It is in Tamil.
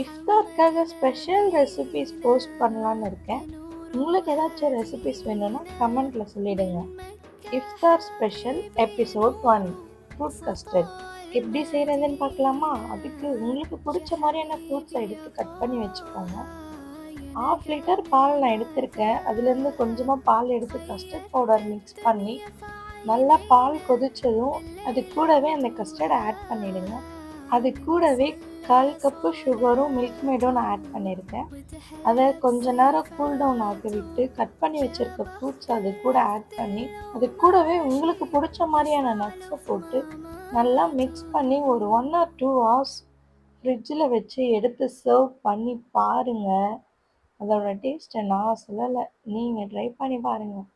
இஃப்தாருக்காக ஸ்பெஷல் ரெசிபீஸ் போஸ்ட் பண்ணலான்னு இருக்கேன். உங்களுக்கு ஏதாச்சும் ரெசிபீஸ் வேணும்னா கமெண்ட்ல சொல்லிடுங்க. இஃப்தார் ஸ்பெஷல் எபிசோட் 1 ஃப்ரூட் கஸ்டர்ட் எப்படி செய்கிறதுன்னு பார்க்கலாமா? அதுக்கு உங்களுக்கு பிடிச்ச மாதிரியான ஃப்ரூட்ஸை எடுத்து கட் பண்ணி வச்சுக்கோங்க. 1/2 லிட்டர் பால் நான் எடுத்திருக்கேன். அதுலேருந்து கொஞ்சமாக பால் எடுத்து கஸ்டர்ட் பவுடர் மிக்ஸ் பண்ணி நல்லா பால் கொதிச்சதும் அது கூடவே அந்த கஸ்டர்டை ஆட் பண்ணிடுங்க. அது கூடவே 1/4 கப்பு சுகரும் மில்க் மேடும் நான் ஆட் பண்ணியிருக்கேன். அதை கொஞ்ச நேரம் கூல் டவுன் ஆக விட்டு கட் பண்ணி வச்சுருக்க ஃப்ரூட்ஸ் அது கூட ஆட் பண்ணி அது கூடவே உங்களுக்கு பிடிச்ச மாதிரியான நட்ஸை போட்டு நல்லா மிக்ஸ் பண்ணி ஒரு 1 or 2 ஹவர்ஸ் ஃப்ரிட்ஜில் வச்சு எடுத்து சர்வ் பண்ணி பாருங்கள். அதோட டேஸ்ட்டை நான் சொல்லலை, நீங்கள் ட்ரை பண்ணி பாருங்கள்.